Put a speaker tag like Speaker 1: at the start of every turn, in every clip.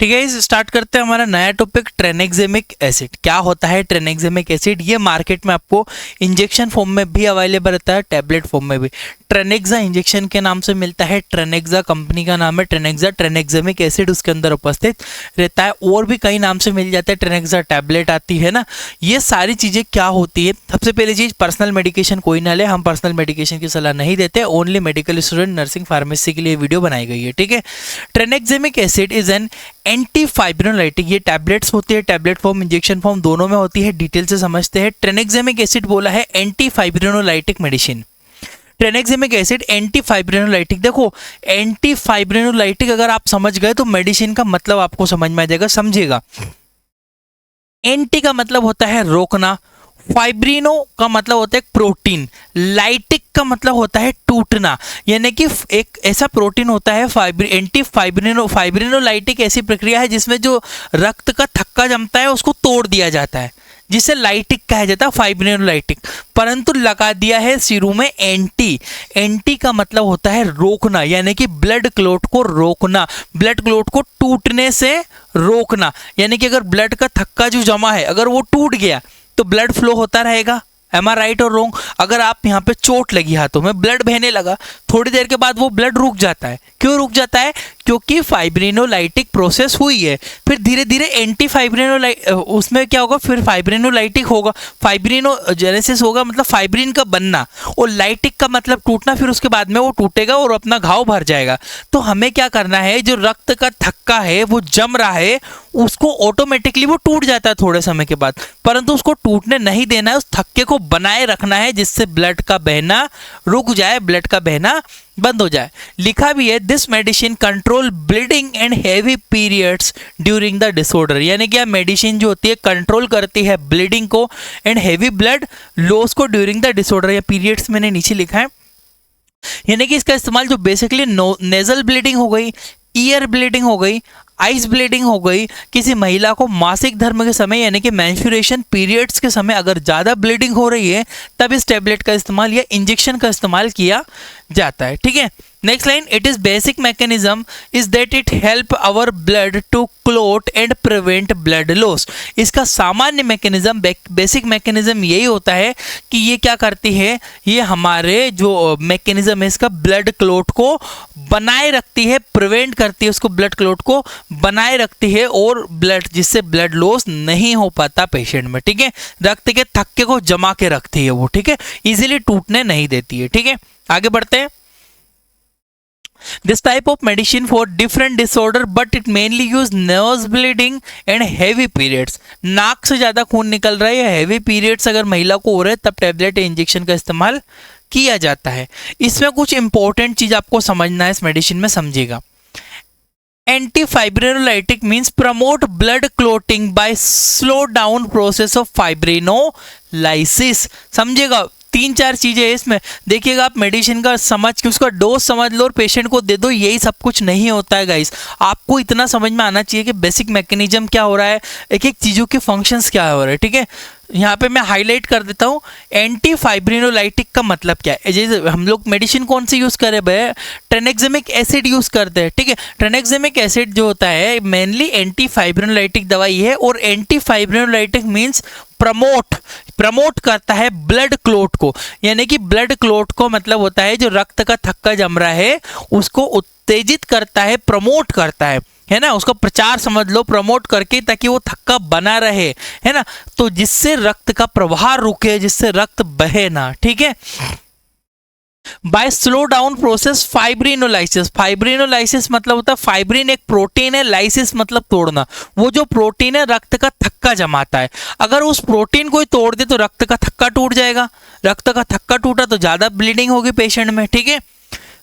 Speaker 1: ठीक है, इस स्टार्ट करते हैं हमारा नया टॉपिक ट्रेनेक्सेमिक एसिड। क्या होता है ट्रेनेक्सेमिक एसिड? ये मार्केट में आपको इंजेक्शन फॉर्म में भी अवेलेबल रहता है, टैबलेट फॉर्म में भी। ट्रेनेक्सा इंजेक्शन के नाम से मिलता है, ट्रेनेक्सा कंपनी का नाम है ट्रेनेक्सा। ट्रेनेक्सेमिक एसिड उसके अंदर उपस्थित रहता है, और भी कई नाम से मिल जाता है, ट्रेनेक्सा टैबलेट आती है ना। ये सारी चीज़ें क्या होती है? सबसे पहली चीज़, पर्सनल मेडिकेशन कोई ना ले, हम पर्सनल मेडिकेशन की सलाह नहीं देते, only medical student, nursing, pharmacy के लिए वीडियो बनाई गई है। ठीक है, tranexamic acid is an anti fibrinolytic. ये टैबलेट्स होती है, टैबलेट फॉर्म, इंजेक्शन फॉर्म दोनों में होती है। डिटेल से समझते हैं। ट्रेनेक्सेमिक एसिड बोला है anti fibrinolytic medicine. Tranexamic acid anti fibrinolytic. देखो, एंटी फाइब्रिनोलाइटिक अगर आप समझ गए तो मेडिसिन का मतलब आपको समझ में आ जाएगा, समझिएगा। एंटी का मतलब होता है रोकना, फाइब्रिनो का मतलब होता है प्रोटीन, लाइटिक का मतलब होता है टूटना। यानी कि एक ऐसा प्रोटीन होता है एंटी फाइब्रिनोलाइटिक ऐसी प्रक्रिया है जिसमें जो रक्त का थक्का जमता है उसको तोड़ दिया जाता है, जिसे लाइटिक कहा जाता है, फाइब्रिनोलाइटिक। परंतु लगा दिया है शुरू में एंटी। एंटी का मतलब होता है रोकना, यानी कि ब्लड क्लॉट को रोकना, ब्लड क्लॉट को टूटने से रोकना। यानी कि अगर ब्लड का थक्का जो जमा है अगर वो टूट गया तो ब्लड फ्लो होता रहेगा। एम आई राइट और रॉन्ग? अगर आप यहाँ पे चोट लगी हाथों में, ब्लड बहने लगा, थोड़ी देर के बाद वो ब्लड रुक जाता है। क्यों रुक जाता है? क्योंकि फाइब्रिनोलाइटिक प्रोसेस हुई है। फिर धीरे धीरे एंटी फाइब्रिनोलाइट उसमें क्या होगा, फिर फाइब्रिनोलाइटिक होगा, फाइब्रिनोजेनेसिस होगा, मतलब फाइब्रिन का बनना, और लाइटिक का मतलब टूटना। फिर उसके बाद में वो टूटेगा और अपना घाव भर जाएगा। तो हमें क्या करना है, जो रक्त का थक्का है वो जम रहा है, उसको ऑटोमेटिकली वो टूट जाता है थोड़े समय के बाद, परंतु उसको टूटने नहीं देना है, उस थक्के को बनाए रखना है जिससे ब्लड का बहना रुक जाए, ब्लड का बहना बंद हो जाए। लिखा भी है this medicine control bleeding and heavy periods during the disorder. यानी कि मेडिसिन जो होती है कंट्रोल करती है ब्लीडिंग को एंड हेवी ब्लड लॉस को ड्यूरिंग द डिसऑर्डर, या पीरियड्स मैंने नीचे लिखा है। यानी कि इसका इस्तेमाल जो बेसिकली नेजल ब्लीडिंग हो गई, ईयर ब्लीडिंग हो गई, आइस ब्लीडिंग हो गई, किसी महिला को मासिक धर्म के समय यानी कि मेंस्ट्रुएशन पीरियड्स के समय अगर ज़्यादा ब्लीडिंग हो रही है तब इस टैबलेट का इस्तेमाल या इंजेक्शन का इस्तेमाल किया जाता है। ठीक है, next line, it is basic mechanism is that it help our blood to clot and prevent blood loss. इसका सामान्य मैकेनिज्म, बेसिक मैकेनिज्म यही होता है कि ये क्या करती है, ये हमारे जो मैकेनिज्म है इसका ब्लड क्लोट को बनाए रखती है, प्रिवेंट करती है, उसको ब्लड क्लोट को बनाए रखती है, और ब्लड, जिससे ब्लड लॉस नहीं हो पाता पेशेंट में। ठीक है, रक्त के थक्के को जमा के रखती है वो। ठीक है, इजीली टूटने नहीं देती है। ठीक है, आगे बढ़ते हैं। This type of medicine for different disorder, but it mainly use nose bleeding and heavy periods. नाक से ज्यादा खून निकल रहा है या हेवी पीरियड्स अगर महिला को हो रहे हैं तब टैबलेट या इंजेक्शन का इस्तेमाल किया जाता है। इसमें कुछ इंपॉर्टेंट चीज आपको समझना है इस मेडिसिन में, समझिएगा। Anti fibrinolytic means promote blood clotting by slow down process of fibrinolysis. समझिएगा, 3-4 चीजें है इसमें। देखिएगा, आप मेडिसिन का समझ के उसका डोज समझ लो और पेशेंट को दे दो, यही सब कुछ नहीं होता है गाइस। आपको इतना समझ में आना चाहिए कि बेसिक मैकेनिज्म क्या हो रहा है, एक एक चीजों के फंक्शंस क्या हो रहे हैं। ठीक है, यहाँ पे मैं हाईलाइट कर देता हूँ एंटी फाइब्रिनोलाइटिक का मतलब क्या है। जैसे हम लोग मेडिसिन कौन सी यूज करे भाई, ट्रेनेक्सेमिक एसिड यूज करते हैं। ठीक है, ट्रेनेक्सेमिक एसिड जो होता है मेनली एंटी फाइब्रिनोलाइटिक दवाई है, और एंटी फाइब्रिनोलाइटिक मीन्स प्रमोट करता है ब्लड क्लोट को। यानी कि ब्लड क्लोट को मतलब होता है जो रक्त का थक्का जम रहा है उसको उत्तेजित करता है, प्रमोट करता है ना, उसका प्रचार समझ लो, प्रमोट करके, ताकि वो थक्का बना रहे, है ना, तो जिससे रक्त का प्रवाह रुके, जिससे रक्त बहे ना। ठीक है, बाय स्लो डाउन प्रोसेस फाइब्रिनोलाइसिस। फाइब्रिनोलाइसिस मतलब होता है, फाइब्रिन एक प्रोटीन है, लाइसिस मतलब तोड़ना। वो जो प्रोटीन है रक्त का थक्का जमाता है, अगर उस प्रोटीन को ही तोड़ दे तो रक्त का थक्का टूट जाएगा। रक्त का थक्का टूटा तो ज्यादा ब्लीडिंग होगी पेशेंट में। ठीक है,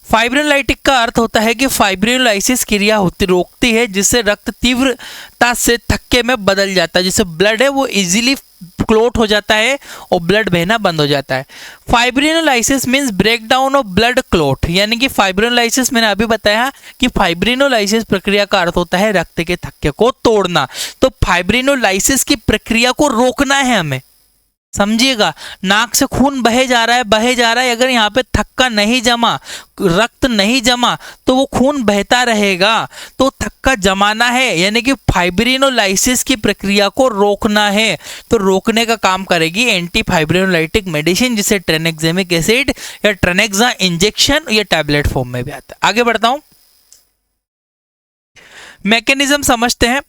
Speaker 1: फाइब्रिनोलाइटिक का अर्थ होता है कि फाइब्रिनोलाइसिस क्रिया रोकती है, जिससे रक्त तीव्रता से थक्के में बदल जाता है, जिससे ब्लड है वो इजीली क्लोट हो जाता है और ब्लड बहना बंद हो जाता है। Fibrinolysis means breakdown of blood clot. यानी कि फाइब्रिनोलाइसिस, मैंने अभी बताया कि फाइब्रिनोलाइसिस प्रक्रिया का अर्थ होता है रक्त के थक्के को तोड़ना। तो फाइब्रिनोलाइसिस की प्रक्रिया को रोकना है हमें, समझिएगा, नाक से खून बहे जा रहा है, बहे जा रहा है, अगर यहाँ पे थक्का नहीं जमा, रक्त नहीं जमा, तो वो खून बहता रहेगा। तो थक्का जमाना है, यानी कि फाइब्रिनोलाइसिस की प्रक्रिया को रोकना है। तो रोकने का काम करेगी एंटी फाइब्रिनोलाइटिक मेडिसिन, जिसे ट्रेनेक्सेमिक एसिड या ट्रेनेक्सा इंजेक्शन या टैबलेट फॉर्म में भी आता है। आगे बढ़ता हूं, मैकेनिज्म समझते हैं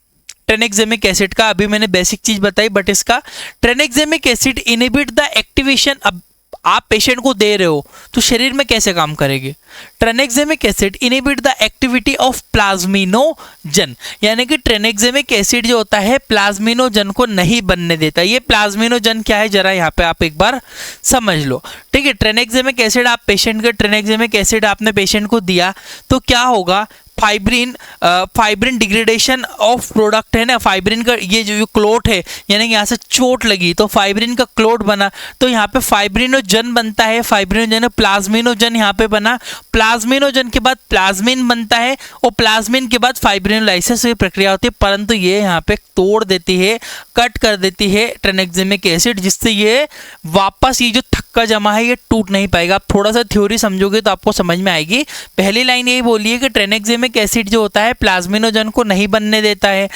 Speaker 1: ट्रेनेक्सेमिक एसिड का। अभी मैंने बेसिक चीज बताई, बट इसका ट्रेनेक्सेमिक एसिड इनहिबिट द एक्टिवेशन। अब आप पेशेंट को दे रहे हो तो शरीर में कैसे काम करेगी? Tranexamic acid inhibit the activity of plasminogen, यानी कि ट्रेनेक्सेमिक एसिड जो होता है प्लाज्मिनोजन को नहीं बनने देता। ये प्लाज्मिनोजन क्या है, जरा यहाँ पे आप एक बार समझ लो, ठीक है। ट्रेनेक्सेमिक एसिड आप पेशेंट के ट्रेनेक्सेमिक एसिड आपने पेशेंट को दिया तो क्या होगा, फाइब्रिन डिग्रेडेशन ऑफ प्रोडक्ट है ना, फाइब्रिन का ये जो क्लोट है, यानी कि यहाँ से चोट लगी तो फाइब्रिन का क्लोट बना, तो यहाँ पे फाइब्रिनोजन बनता है, फाइब्रिनोजन प्लाज्मिनोजन यहाँ पे बना, प्लाज्मिनोजन के बाद प्लाज्मिन बनता है और प्लाज्मिन के बाद फाइब्रिनोलाइसिस की प्रक्रिया होती है। परंतु ये यहाँ पे तोड़ देती है, कट कर देती है ट्रेनेक्सेमिक एसिड, जिससे ये वापस ये जो थक्का जमा है ये टूट नहीं पाएगा। आप थोड़ा सा थ्योरी समझोगे तो आपको समझ में आएगी। पहली लाइन यही बोली है कि ट्रेनेक्सेमिक एसिड जो होता है प्लाज्मिनोजन को नहीं बनने देता है,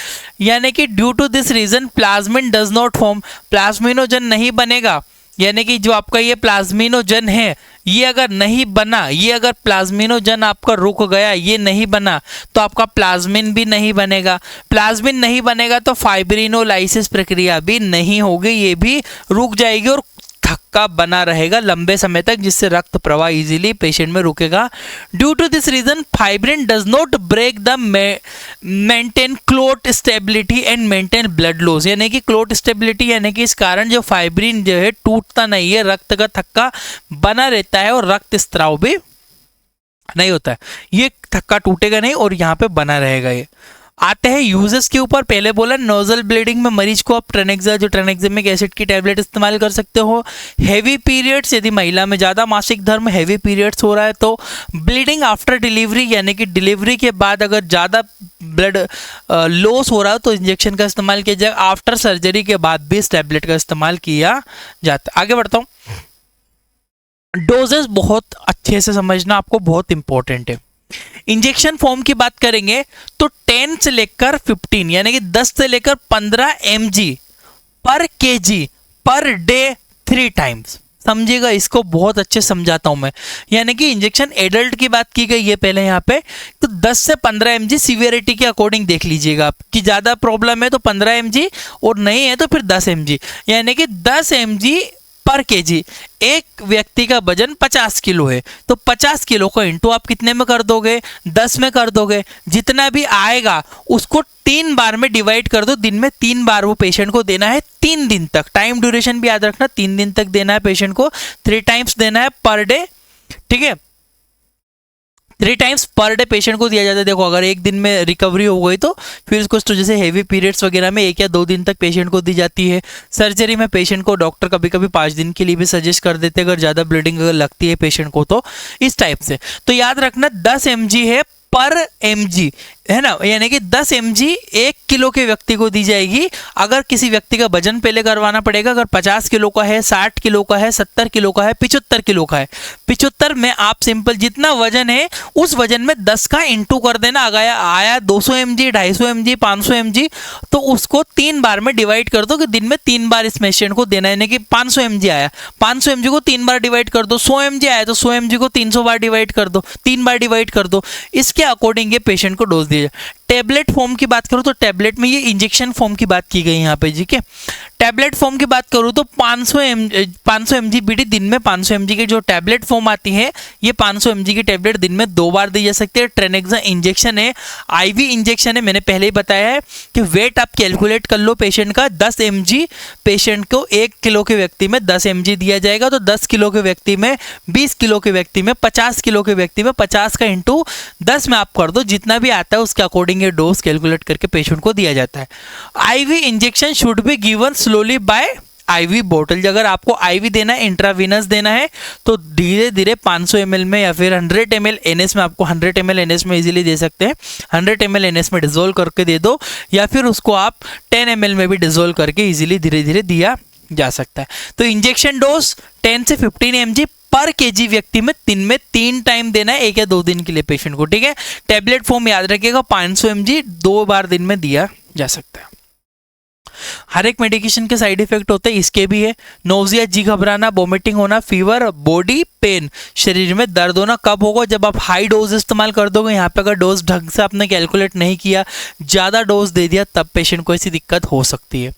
Speaker 1: यानी कि due to this reason plasmin does not form, plasminogen नहीं बनेगा। यानी कि जो आपका ये प्लाज्मिनोजन है ये अगर नहीं बना, ये अगर प्लाज्मिनोजन आपका रुक गया, ये नहीं बना, तो आपका प्लाज्मिन भी नहीं बनेगा। प्लाज्मिन नहीं बनेगा तो फाइब्रिनोलाइसिस प्रक्रिया भी नहीं होगी, ये भी रुक जाएगी और थक्का बना रहेगा लंबे समय तक, जिससे रक्त प्रवाह इजीली पेशेंट में रुकेगा। Due to this reason fibrin does not break the maintain clot stability and maintain blood loss, यानी कि क्लोट स्टेबिलिटी, यानी कि इस कारण जो फाइब्रिन जो है टूटता नहीं है, रक्त का थक्का बना रहता है और रक्त स्त्राव भी नहीं होता है। ये थक्का टूटेगा नहीं और यहाँ पे बना रहेगा। ये आते हैं यूजेस के ऊपर। पहले बोला नोजल ब्लीडिंग में मरीज को आप ट्रेनेक्सा जो ट्रेनेक्सेमिक एसिड की टैबलेट इस्तेमाल कर सकते हो। हेवी पीरियड्स, यदि महिला में ज़्यादा मासिक धर्म हेवी पीरियड्स हो रहा है तो। ब्लीडिंग आफ्टर डिलीवरी, यानी कि डिलीवरी के बाद अगर ज़्यादा ब्लड लॉस हो रहा है तो इंजेक्शन का इस्तेमाल किया जाए। आफ्टर सर्जरी के बाद भी इस टैबलेट का इस्तेमाल किया जाता है। आगे बढ़ता हूँ, डोजेस बहुत अच्छे से समझना आपको बहुत इंपॉर्टेंट है। इंजेक्शन फॉर्म की बात करेंगे तो 10 से लेकर 15, यानी कि 10 से लेकर 15 mg पर kg पर डे 3 टाइम्स। समझिएगा, इसको बहुत अच्छे समझाता हूं मैं। यानी कि इंजेक्शन एडल्ट की बात की गई है पहले यहाँ पे, तो 10 से 15 mg सीवियरिटी के अकॉर्डिंग देख लीजिएगा आप कि ज़्यादा प्रॉब्लम है तो 15 mg और नहीं है तो फिर 10 mg, यानी कि 10 mg पर केजी। एक व्यक्ति का वजन 50 किलो है तो 50 किलो को इंटू आप कितने में कर दोगे, 10 में कर दोगे। जितना भी आएगा उसको 3 बार में डिवाइड कर दो। दिन में 3 बार वो पेशेंट को देना है 3 दिन तक। टाइम ड्यूरेशन भी याद रखना, 3 दिन तक देना है पेशेंट को, 3 टाइम्स देना है पर डे, ठीक है। 3 टाइम्स पर डे पेशेंट को दिया जाता है। देखो अगर एक दिन में रिकवरी हो गई तो फिर उसको तो जैसे हेवी पीरियड्स वगैरह में 1 या 2 दिन तक पेशेंट को दी जाती है। सर्जरी में पेशेंट को डॉक्टर कभी कभी 5 दिन के लिए भी सजेस्ट कर देते हैं अगर ज़्यादा ब्लीडिंग अगर लगती है पेशेंट को तो, इस टाइप से। तो याद रखना 10 mg है पर mg, है ना, यानी कि 10 mg 1 किलो के व्यक्ति को दी जाएगी। अगर किसी व्यक्ति का वजन पहले करवाना पड़ेगा, अगर 50 किलो का है, 60 किलो का है, 70 किलो का है, 75 किलो का है। 75 में आप सिंपल जितना वजन है उस वजन में 10 का इंटू कर देना। अगर आया 200 mg, 250 mg, 500 mg तो उसको 3 बार में डिवाइड कर दो कि दिन में 3 बार इस पेशेंट को देना है। यानी कि 500 mg आया, 500 mg को 3 बार डिवाइड कर दो। 100 mg आया तो 100 mg को 300 बार डिवाइड कर दो, 3 बार डिवाइड कर दो। इसके अकॉर्डिंग ये पेशेंट को डोज दिया जाए। टैबलेट फॉर्म की बात करूं तो टैबलेट में ये इंजेक्शन फॉर्म की बात की गई यहाँ पे, ठीक है। टैबलेट फॉर्म की बात करूं तो 500 mg बीडी दिन में 500 mg की जो टैबलेट फॉर्म आती है ये 500 mg की टैबलेट दिन में 2 बार दी जा सकती है। ट्रेनेक्सा इंजेक्शन है, आईवी इंजेक्शन है। मैंने पहले ही बताया है कि वेट आप कैलकुलेट कर लो पेशेंट का। 10 mg पेशेंट को 1 किलो के व्यक्ति में 10 mg दिया जाएगा, तो 10 किलो के व्यक्ति में, 20 किलो के व्यक्ति में, 50 किलो के व्यक्ति में 50 का इंटू 10 में आप कर दो, जितना भी आता है उसके अकॉर्डिंग ये डोज कैलकुलेट करके पेशेंट को दिया जाता है। IV injection should be given slowly by IV बोतल। अगर आपको आईवी देना है, इंट्रावीनस देना है तो धीरे धीरे 500 ml में या फिर 100 ml NS में, आपको 100 ml NS में इजीली दे सकते हैं। 100 ml NS में डिजोल्व करके दे दो या फिर उसको आप 10 ml में भी डिजोल्व करके इजीली धीरे धीरे दिया जा सकता है। तो इंजेक्शन डोज 10 से 15 mg पर केजी व्यक्ति में दिन में 3 टाइम देना है, 1 या 2 दिन के लिए पेशेंट को, ठीक है। टेबलेट फॉर्म याद रखिएगा 500 mg 2 बार दिन में दिया जा सकता है। हर एक मेडिकेशन के साइड इफेक्ट होते हैं, इसके भी है। नोजिया, जी घबराना, वोमिटिंग होना, फीवर, बॉडी पेन, शरीर में दर्द होना कब होगा? जब आप हाई डोज इस्तेमाल कर दोगे। यहाँ पे अगर डोज ढंग से आपने कैलकुलेट नहीं किया, ज़्यादा डोज दे दिया, तब पेशेंट को ऐसी दिक्कत हो सकती है।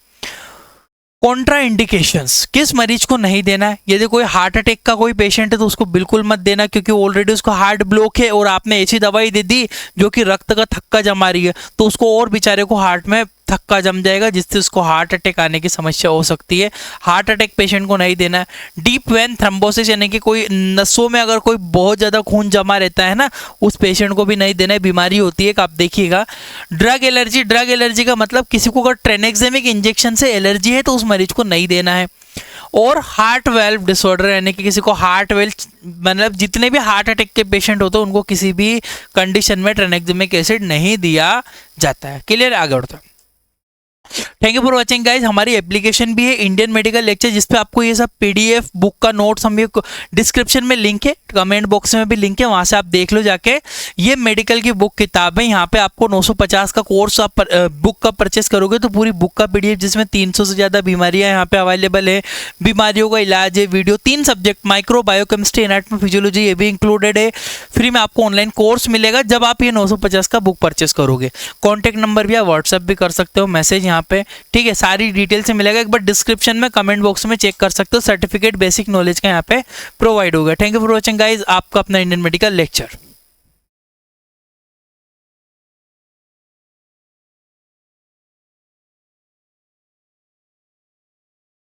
Speaker 1: कॉन्ट्रा इंडिकेशंस, किस मरीज को नहीं देना है? यदि कोई हार्ट अटैक का कोई पेशेंट है तो उसको बिल्कुल मत देना, क्योंकि ऑलरेडी उसको हार्ट ब्लॉक है और आपने ऐसी दवाई दे दी जो कि रक्त का थक्का जमा रही है, तो उसको और बेचारे को हार्ट में थक्का जम जाएगा, जिससे उसको हार्ट अटैक आने की समस्या हो सकती है। हार्ट अटैक पेशेंट को नहीं देना है। डीप वेन थ्रोम्बोसिस यानी कि कोई नसों में अगर कोई बहुत ज़्यादा खून जमा रहता है ना, उस पेशेंट को भी नहीं देना है, बीमारी होती है। आप देखिएगा ड्रग एलर्जी, ड्रग एलर्जी का मतलब किसी को अगर ट्रेनेक्सेमिक इंजेक्शन से एलर्जी है तो उस मरीज को नहीं देना है। और हार्ट वेल्व डिसऑर्डर यानी कि किसी को हार्ट वेल्व, मतलब जितने भी हार्ट अटैक के पेशेंट होते हैं उनको किसी भी कंडीशन में ट्रेनेक्सेमिक एसिड नहीं दिया जाता है। क्लियर? आगे बढ़ते हैं। Thank you for watching guys. हमारी एप्लीकेशन भी है इंडियन मेडिकल लेक्चर, जिसपे आपको ये सब पीडीएफ बुक का नोट्स, हम ये डिस्क्रिप्शन में लिंक है, कमेंट बॉक्स में भी लिंक है, वहां से आप देख लो जाके। ये मेडिकल की बुक किताब है, यहाँ पे आपको 950 का कोर्स आप बुक का परचेस करोगे तो पूरी बुक का पीडीएफ, जिसमें 300 से ज़्यादा बीमारियाँ यहाँ पे अवेलेबल है, बीमारियों का इलाज है, video, 3 subject micro, biochemistry, anatomy, physiology, ये भी इंक्लूडेड है। फ्री में आपको ऑनलाइन कोर्स मिलेगा जब आप ये 950 का बुक परचेस करोगे। कॉन्टैक्ट नंबर भी आप व्हाट्सएप भी कर सकते हो, मैसेज यहाँ पे, ठीक है। सारी डिटेल से मिलेगा, एक बार डिस्क्रिप्शन में कमेंट बॉक्स में चेक कर सकते हो। सर्टिफिकेट बेसिक नॉलेज का यहाँ पे प्रोवाइड होगा। Thank you for watching guys, आपका अपना इंडियन मेडिकल लेक्चर।